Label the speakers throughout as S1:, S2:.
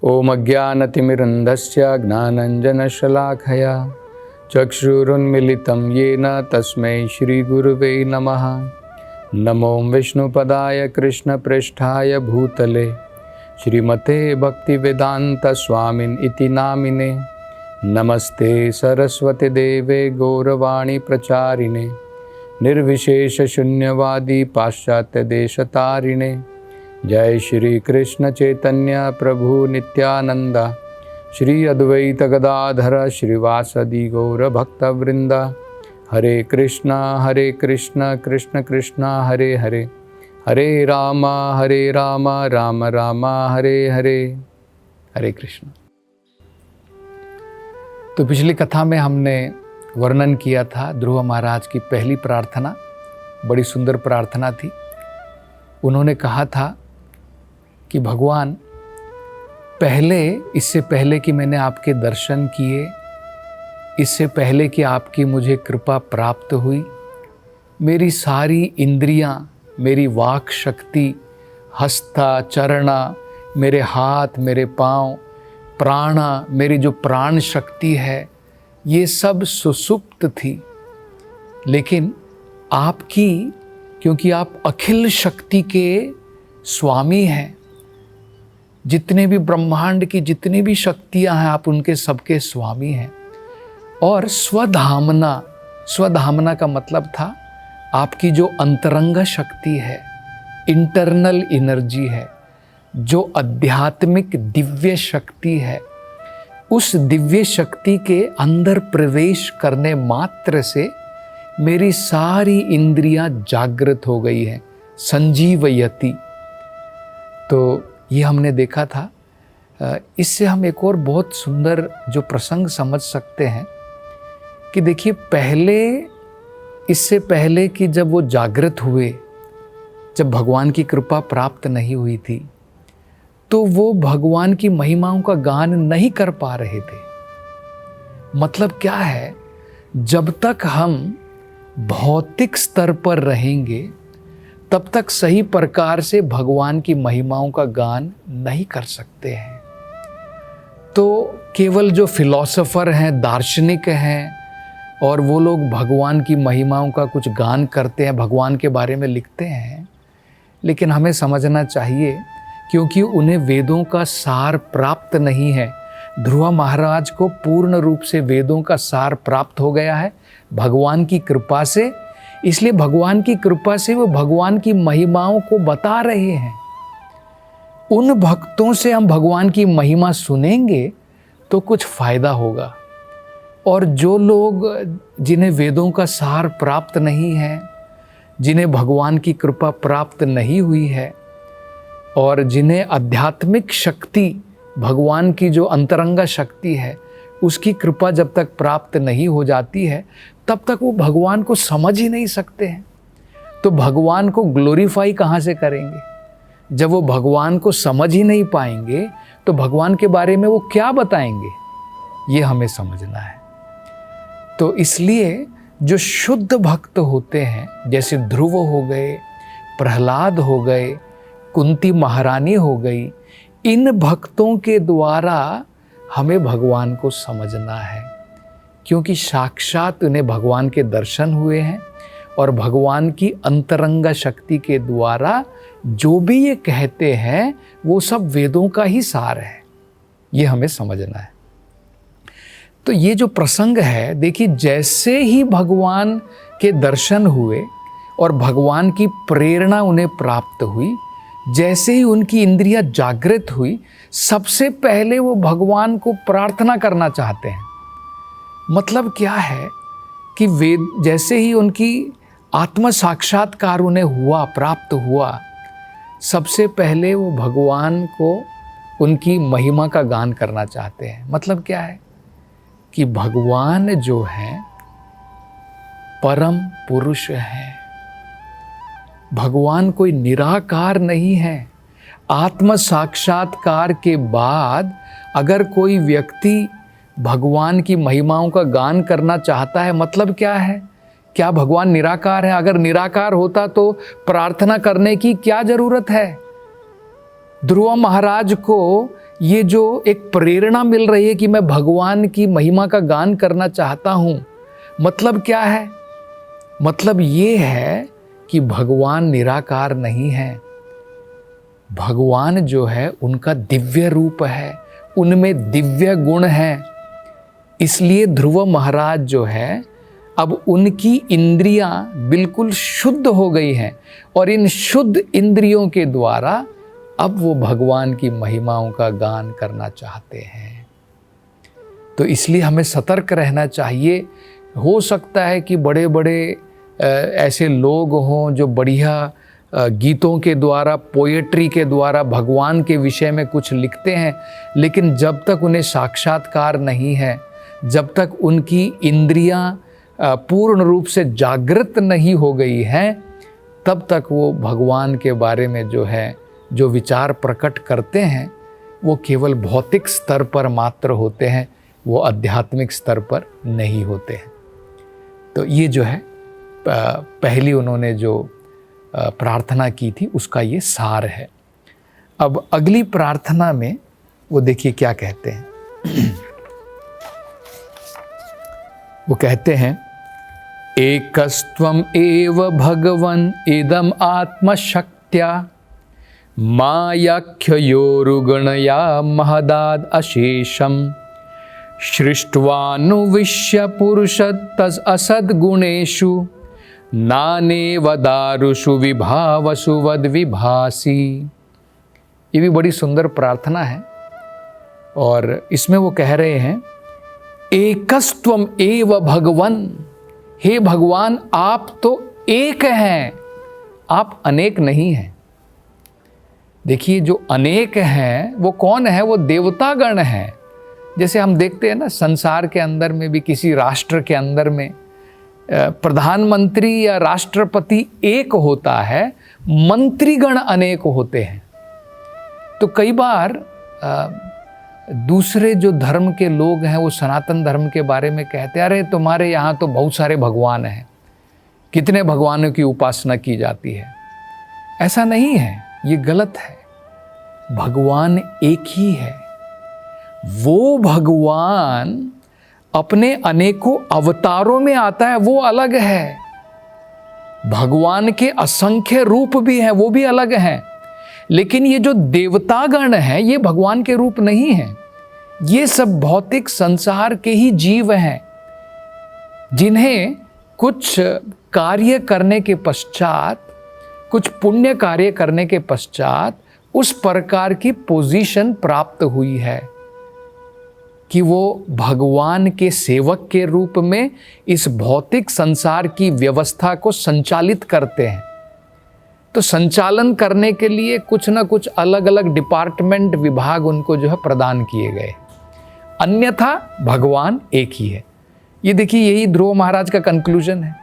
S1: ओम अज्ञानतिमिरन्धस्य ज्ञानञ्जनशलाखया चक्षुरुन्मिलितं येन तस्मै श्रीगुरुवे नमः। नमो विष्णुपदाय कृष्णप्रेष्ठाय भूतले श्रीमते भक्तिवेदान्तस्वामिन् इति नामिने। नमस्ते सरस्वती देवे गौरवाणी प्रचारिणे निर्विशेषशून्यवादी पाश्चात्यदेशतारिणे। जय श्री कृष्ण चैतन्य प्रभु नित्यानंद श्री अद्वैत गदाधर श्रीवासदि गौर भक्तवृंद। हरे कृष्णा कृष्ण कृष्ण हरे हरे, हरे राम राम राम हरे हरे। हरे कृष्ण। तो पिछली कथा में हमने वर्णन किया था ध्रुव महाराज की पहली प्रार्थना, बड़ी सुंदर प्रार्थना थी। उन्होंने कहा था कि भगवान, पहले, इससे पहले कि मैंने आपके दर्शन किए, इससे पहले कि आपकी मुझे कृपा प्राप्त हुई, मेरी सारी इंद्रियां, मेरी वाक शक्ति, हस्ता चरणा, मेरे हाथ, मेरे पाँव, प्राणा, मेरी जो प्राण शक्ति है, ये सब सुसुप्त थी। लेकिन आपकी, क्योंकि आप अखिल शक्ति के स्वामी हैं, जितने भी ब्रह्मांड की जितनी भी शक्तियां हैं, आप उनके सबके स्वामी हैं। और स्वधामना, स्वधामना का मतलब था आपकी जो अंतरंग शक्ति है, इंटरनल एनर्जी है, जो आध्यात्मिक दिव्य शक्ति है, उस दिव्य शक्ति के अंदर प्रवेश करने मात्र से मेरी सारी इंद्रियां जागृत हो गई हैं, संजीवयति। तो ये हमने देखा था। इससे हम एक और बहुत सुंदर जो प्रसंग समझ सकते हैं कि देखिए, पहले, इससे पहले कि जब वो जागृत हुए, जब भगवान की कृपा प्राप्त नहीं हुई थी, तो वो भगवान की महिमाओं का गान नहीं कर पा रहे थे। मतलब क्या है, जब तक हम भौतिक स्तर पर रहेंगे तब तक सही प्रकार से भगवान की महिमाओं का गान नहीं कर सकते हैं। तो केवल जो फिलॉसफर हैं, दार्शनिक हैं, और वो लोग भगवान की महिमाओं का कुछ गान करते हैं, भगवान के बारे में लिखते हैं, लेकिन हमें समझना चाहिए, क्योंकि उन्हें वेदों का सार प्राप्त नहीं है। ध्रुव महाराज को पूर्ण रूप से वेदों का सार प्राप्त हो गया है भगवान की कृपा से। इसलिए भगवान की कृपा से वो भगवान की महिमाओं को बता रहे हैं। उन भक्तों से हम भगवान की महिमा सुनेंगे तो कुछ फायदा होगा। और जो लोग, जिन्हें वेदों का सार प्राप्त नहीं है, जिन्हें भगवान की कृपा प्राप्त नहीं हुई है, और जिन्हें आध्यात्मिक शक्ति, भगवान की जो अंतरंगा शक्ति है, उसकी कृपा जब तक प्राप्त नहीं हो जाती है, तब तक वो भगवान को समझ ही नहीं सकते हैं। तो भगवान को ग्लोरीफाई कहाँ से करेंगे? जब वो भगवान को समझ ही नहीं पाएंगे तो भगवान के बारे में वो क्या बताएंगे? ये हमें समझना है। तो इसलिए जो शुद्ध भक्त होते हैं, जैसे ध्रुव हो गए, प्रहलाद हो गए, कुंती महारानी हो गई, इन भक्तों के द्वारा हमें भगवान को समझना है, क्योंकि साक्षात उन्हें भगवान के दर्शन हुए हैं, और भगवान की अंतरंगा शक्ति के द्वारा जो भी ये कहते हैं वो सब वेदों का ही सार है। ये हमें समझना है। तो ये जो प्रसंग है, देखिए, जैसे ही भगवान के दर्शन हुए और भगवान की प्रेरणा उन्हें प्राप्त हुई, जैसे ही उनकी इंद्रियां जागृत हुई, सबसे पहले वो भगवान को प्रार्थना करना चाहते हैं। मतलब क्या है कि वेद, जैसे ही उनकी आत्म साक्षात्कार उन्हें हुआ, प्राप्त हुआ, सबसे पहले वो भगवान को उनकी महिमा का गान करना चाहते हैं। मतलब क्या है कि भगवान जो है परम पुरुष है, भगवान कोई निराकार नहीं है। आत्म साक्षात्कार के बाद अगर कोई व्यक्ति भगवान की महिमाओं का गान करना चाहता है, मतलब क्या है? क्या भगवान निराकार है? अगर निराकार होता तो प्रार्थना करने की क्या जरूरत है? ध्रुव महाराज को ये जो एक प्रेरणा मिल रही है कि मैं भगवान की महिमा का गान करना चाहता हूँ, मतलब क्या है? मतलब ये है कि भगवान निराकार नहीं है। भगवान जो है उनका दिव्य रूप है, उनमें दिव्य गुण है। इसलिए ध्रुव महाराज जो है, अब उनकी इंद्रियां बिल्कुल शुद्ध हो गई हैं और इन शुद्ध इंद्रियों के द्वारा अब वो भगवान की महिमाओं का गान करना चाहते हैं। तो इसलिए हमें सतर्क रहना चाहिए। हो सकता है कि बड़े बड़े ऐसे लोग हों जो बढ़िया गीतों के द्वारा, पोएट्री के द्वारा भगवान के विषय में कुछ लिखते हैं, लेकिन जब तक उन्हें साक्षात्कार नहीं है, जब तक उनकी इंद्रियां पूर्ण रूप से जागृत नहीं हो गई हैं, तब तक वो भगवान के बारे में जो विचार प्रकट करते हैं वो केवल भौतिक स्तर पर मात्र होते हैं, वो आध्यात्मिक स्तर पर नहीं होते हैं। तो ये जो है पहली उन्होंने जो प्रार्थना की थी उसका ये सार है। अब अगली प्रार्थना में वो देखिए क्या कहते हैं। वो कहते हैं, एकस्त्वम एव भगवन् इदम आत्मशक्त्या मायाख्ययोरुगणया महदाद अशेषम सृष्ट्वानुविश्य पुरुषत्तस् असद्गुणेषु नानेव दारुषु विभावसु वद विभासी। ये भी बड़ी सुंदर प्रार्थना है और इसमें वो कह रहे हैं, एकस्त्वम एव भगवन्, हे भगवान आप तो एक हैं, आप अनेक नहीं हैं। देखिए जो अनेक हैं वो कौन है? वो देवतागण हैं। जैसे हम देखते हैं ना, संसार के अंदर में भी किसी राष्ट्र के अंदर में प्रधानमंत्री या राष्ट्रपति एक होता है, मंत्रीगण अनेक होते हैं। तो कई बार दूसरे जो धर्म के लोग हैं वो सनातन धर्म के बारे में कहते हैं, अरे तुम्हारे यहाँ तो बहुत सारे भगवान हैं, कितने भगवानों की उपासना की जाती है। ऐसा नहीं है, ये गलत है। भगवान एक ही है। वो भगवान अपने अनेकों अवतारों में आता है, वो अलग है। भगवान के असंख्य रूप भी हैं, वो भी अलग हैं। लेकिन ये जो देवतागण हैं ये भगवान के रूप नहीं हैं। ये सब भौतिक संसार के ही जीव हैं, जिन्हें कुछ कार्य करने के पश्चात, कुछ पुण्य कार्य करने के पश्चात उस प्रकार की पोजीशन प्राप्त हुई है कि वो भगवान के सेवक के रूप में इस भौतिक संसार की व्यवस्था को संचालित करते हैं। तो संचालन करने के लिए कुछ ना कुछ अलग अलग डिपार्टमेंट, विभाग उनको जो है प्रदान किए गए, अन्यथा भगवान एक ही है। ये देखिए, यही ध्रुव महाराज का कंक्लूजन है।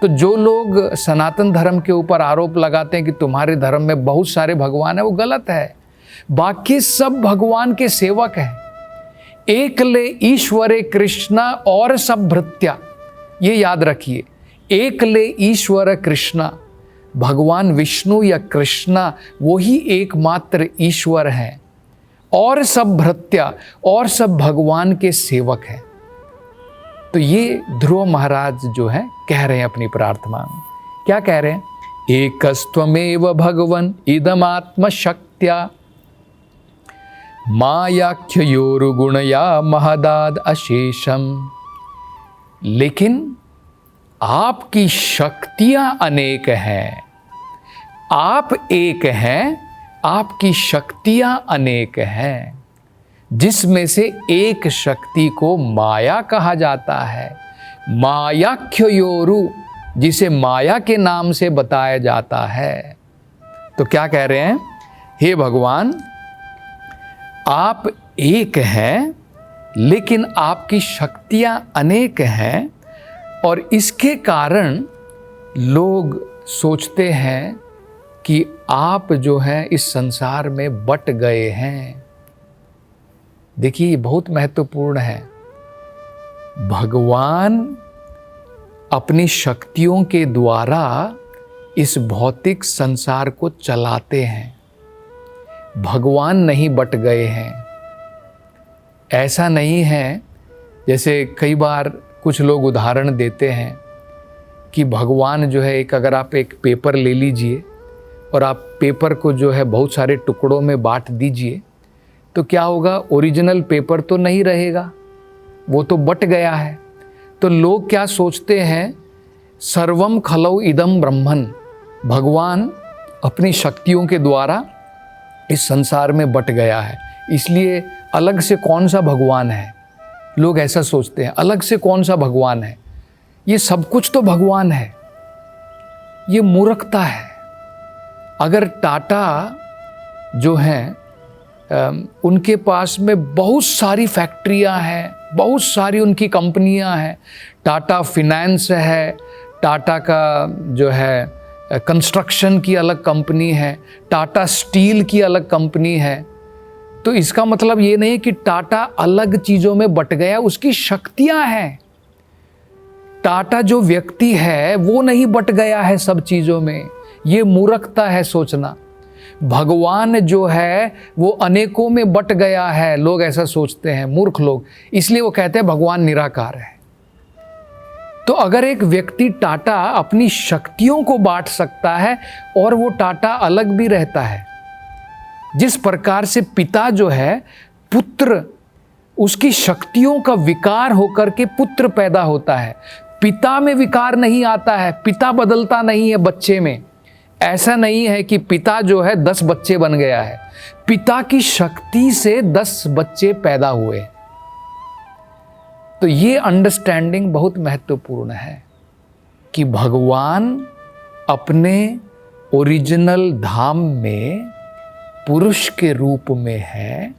S1: तो जो लोग सनातन धर्म के ऊपर आरोप लगाते हैं कि तुम्हारे धर्म में बहुत सारे भगवान हैं, वो गलत है। बाकी सब भगवान के सेवक हैं। एकले ईश्वरे कृष्णा और सब भृत्या, ये याद रखिए। एकले ईश्वर कृष्णा, भगवान विष्णु या कृष्णा वो ही एकमात्र ईश्वर हैं, और सब भृत्या, और सब भगवान के सेवक हैं। तो ये ध्रुव महाराज जो है कह रहे हैं अपनी प्रार्थना में। क्या कह रहे हैं? एकस्त्वमेव भगवन् इदमात्मशक्त्या मायाख्ययोरुगुणया महदाद अशेषम। लेकिन आपकी शक्तियां अनेक हैं, आप एक हैं, आपकी शक्तियां अनेक हैं, जिसमें से एक शक्ति को माया कहा जाता है। मायाख्ययोरु, जिसे माया के नाम से बताया जाता है। तो क्या कह रहे हैं? हे भगवान, आप एक हैं, लेकिन आपकी शक्तियां अनेक हैं, और इसके कारण लोग सोचते हैं कि आप जो है इस संसार में बट गए हैं। देखिए, ये बहुत महत्वपूर्ण है। भगवान अपनी शक्तियों के द्वारा इस भौतिक संसार को चलाते हैं। भगवान नहीं बट गए हैं। ऐसा नहीं है, जैसे कई बार कुछ लोग उदाहरण देते हैं कि भगवान जो है, अगर आप एक पेपर ले लीजिए और आप पेपर को जो है बहुत सारे टुकड़ों में बांट दीजिए, तो क्या होगा, ओरिजिनल पेपर तो नहीं रहेगा, वो तो बट गया है। तो लोग क्या सोचते हैं, सर्वम खलौ इदम ब्रह्मन, भगवान अपनी शक्तियों के द्वारा इस संसार में बट गया है, इसलिए अलग से कौन सा भगवान है। लोग ऐसा सोचते हैं, अलग से कौन सा भगवान है, ये सब कुछ तो भगवान है। ये मूर्खता है। अगर टाटा जो हैं उनके पास में बहुत सारी फैक्ट्रियां हैं, बहुत सारी उनकी कंपनियां हैं, टाटा फिनेंस है, टाटा का जो है कंस्ट्रक्शन की अलग कंपनी है, टाटा स्टील की अलग कंपनी है, तो इसका मतलब ये नहीं कि टाटा अलग चीज़ों में बट गया, उसकी शक्तियां हैं। टाटा जो व्यक्ति है वो नहीं बट गया है सब चीज़ों में, ये मूर्खता है सोचना। भगवान जो है वो अनेकों में बट गया है, लोग ऐसा सोचते हैं, मूर्ख लोग, इसलिए वो कहते हैं भगवान निराकार है। तो अगर एक व्यक्ति टाटा अपनी शक्तियों को बांट सकता है और वो टाटा अलग भी रहता है, जिस प्रकार से पिता जो है, पुत्र उसकी शक्तियों का विकार होकर के पुत्र पैदा होता है, पिता में विकार नहीं आता है, पिता बदलता नहीं है बच्चे में। ऐसा नहीं है कि पिता जो है 10 बच्चे बन गया है, पिता की शक्ति से 10 बच्चे पैदा हुए। तो ये अंडरस्टैंडिंग बहुत महत्वपूर्ण है कि भगवान अपने ओरिजिनल धाम में पुरुष के रूप में है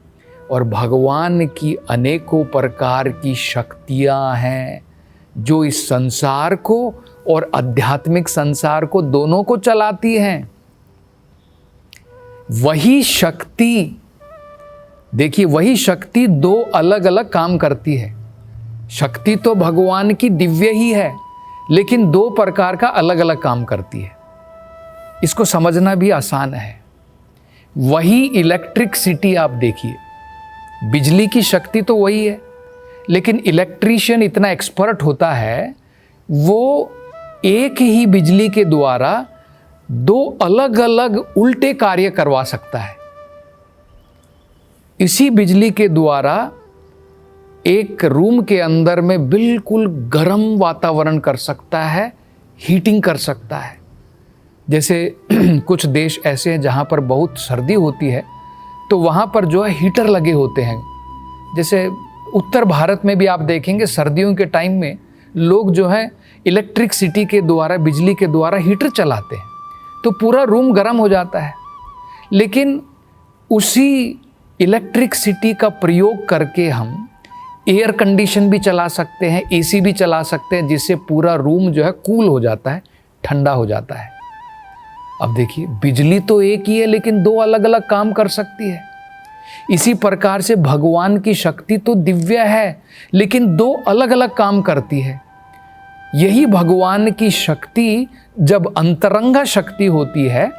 S1: और भगवान की अनेकों प्रकार की शक्तियां हैं जो इस संसार को और आध्यात्मिक संसार को दोनों को चलाती हैं। वही शक्ति, देखिए, वही शक्ति 2 अलग अलग काम करती है। शक्ति तो भगवान की दिव्य ही है, लेकिन 2 प्रकार का अलग अलग काम करती है। इसको समझना भी आसान है। वही इलेक्ट्रिसिटी आप देखिए, बिजली की शक्ति तो वही है, लेकिन इलेक्ट्रीशियन इतना एक्सपर्ट होता है, वो एक ही बिजली के द्वारा 2 अलग अलग उल्टे कार्य करवा सकता है। इसी बिजली के द्वारा एक रूम के अंदर में बिल्कुल गर्म वातावरण कर सकता है, हीटिंग कर सकता है। जैसे कुछ देश ऐसे हैं जहाँ पर बहुत सर्दी होती है, तो वहाँ पर जो है हीटर लगे होते हैं। जैसे उत्तर भारत में भी आप देखेंगे सर्दियों के टाइम में लोग जो है इलेक्ट्रिसिटी के द्वारा, बिजली के द्वारा हीटर चलाते हैं, तो पूरा रूम गर्म हो जाता है। लेकिन उसी इलेक्ट्रिसिटी का प्रयोग करके हम एयर कंडीशन भी चला सकते हैं, एसी भी चला सकते हैं, जिससे पूरा रूम जो है कूल हो जाता है, ठंडा हो जाता है। अब देखिए, बिजली तो एक ही है लेकिन 2 अलग अलग काम कर सकती है। इसी प्रकार से भगवान की शक्ति तो दिव्य है, लेकिन 2 अलग अलग काम करती है। यही भगवान की शक्ति जब अंतरंगा शक्ति होती है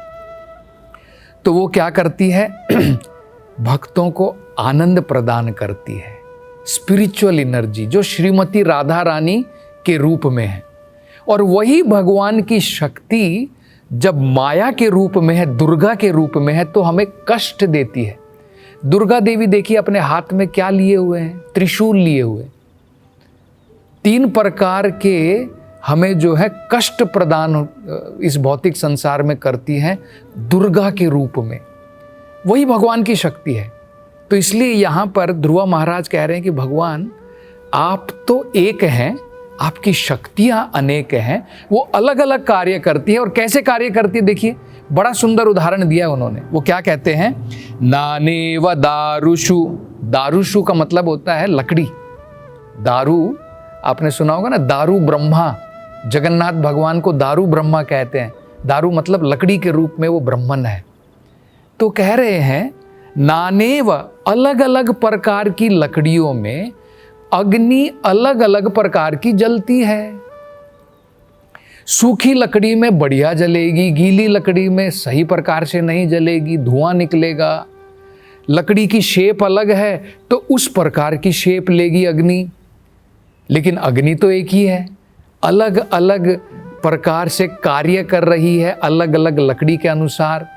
S1: तो वो क्या करती है, भक्तों को आनंद प्रदान करती है, स्पिरिचुअल एनर्जी जो श्रीमती राधा रानी के रूप में है। और वही भगवान की शक्ति जब माया के रूप में है, दुर्गा के रूप में है, तो हमें कष्ट देती है। दुर्गा देवी देखिए अपने हाथ में क्या लिए हुए हैं, त्रिशूल लिए हुए। 3 प्रकार के हमें जो है कष्ट प्रदान इस भौतिक संसार में करती हैं दुर्गा के रूप में। वही भगवान की शक्ति है। तो इसलिए यहाँ पर ध्रुव महाराज कह रहे हैं कि भगवान आप तो एक हैं, आपकी शक्तियाँ अनेक हैं, वो अलग अलग कार्य करती है। और कैसे कार्य करती है देखिए, बड़ा सुंदर उदाहरण दिया उन्होंने। वो क्या कहते हैं, नाने व दारुषु। दारुषु का मतलब होता है लकड़ी। दारू आपने सुना होगा ना, दारू ब्रह्मा। जगन्नाथ भगवान को दारू ब्रह्मा कहते हैं। दारू मतलब लकड़ी के रूप में वो ब्रह्मन है। तो कह रहे हैं नाने व, अलग अलग प्रकार की लकड़ियों में अग्नि अलग अलग प्रकार की जलती है। सूखी लकड़ी में बढ़िया जलेगी, गीली लकड़ी में सही प्रकार से नहीं जलेगी, धुआं निकलेगा। लकड़ी की शेप अलग है तो उस प्रकार की शेप लेगी अग्नि, लेकिन अग्नि तो एक ही है, अलग अलग प्रकार से कार्य कर रही है, अलग अलग लकड़ी के अनुसार।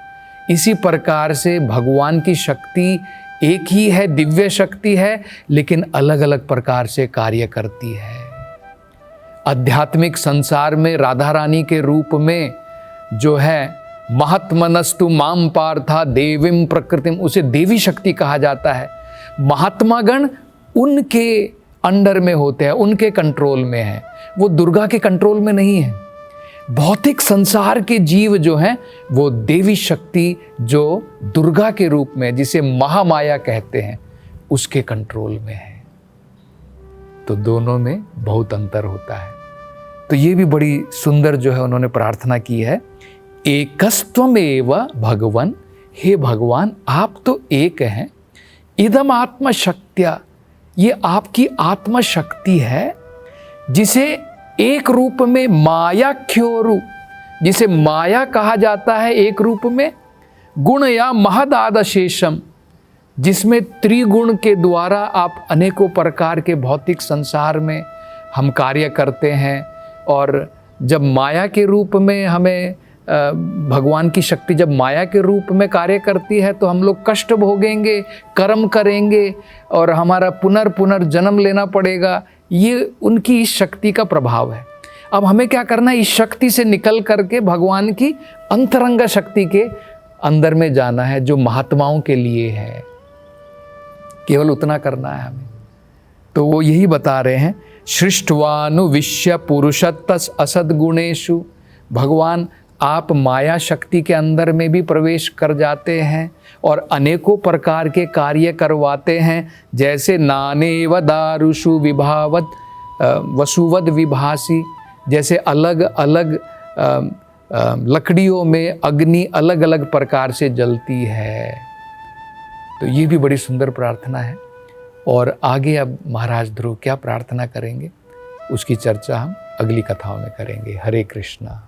S1: इसी प्रकार से भगवान की शक्ति एक ही है, दिव्य शक्ति है, लेकिन अलग अलग प्रकार से कार्य करती है। आध्यात्मिक संसार में राधा रानी के रूप में जो है महात्मनस्तु माम पार्था देवीम प्रकृतिम, उसे देवी शक्ति कहा जाता है। महात्मागण उनके अंडर में होते हैं, उनके कंट्रोल में है, वो दुर्गा के कंट्रोल में नहीं है। भौतिक संसार के जीव जो हैं वो देवी शक्ति जो दुर्गा के रूप में, जिसे महामाया कहते हैं, उसके कंट्रोल में है। तो दोनों में बहुत अंतर होता है। तो ये भी बड़ी सुंदर जो है उन्होंने प्रार्थना की है, एकस्त्वमेव भगवन, हे भगवान आप तो एक हैं, इदम आत्मशक्त्या, ये आपकी आत्मशक्ति है, जिसे एक रूप में मायाख्योरु, जिसे माया कहा जाता है एक रूप में, गुण या महदादशेषम, जिसमें त्रिगुण के द्वारा आप अनेकों प्रकार के भौतिक संसार में हम कार्य करते हैं। और जब माया के रूप में हमें भगवान की शक्ति जब माया के रूप में कार्य करती है तो हम लोग कष्ट भोगेंगे, कर्म करेंगे और हमारा पुनर्जन्म लेना पड़ेगा। ये उनकी इस शक्ति का प्रभाव है। अब हमें क्या करना है, इस शक्ति से निकल करके भगवान की अंतरंग शक्ति के अंदर में जाना है, जो महात्माओं के लिए है। केवल उतना करना है हमें। तो वो यही बता रहे हैं, सृष्टवानुविश्य पुरुषत्तस असद्गुणेषु, भगवान आप माया शक्ति के अंदर में भी प्रवेश कर जाते हैं और अनेकों प्रकार के कार्य करवाते हैं, जैसे नानेव दारुषु विभावत वसुवद विभासी, जैसे अलग अलग लकड़ियों में अग्नि अलग अलग प्रकार से जलती है। तो ये भी बड़ी सुंदर प्रार्थना है। और आगे अब महाराज ध्रुव क्या प्रार्थना करेंगे उसकी चर्चा हम अगली कथाओं में करेंगे। हरे कृष्णा।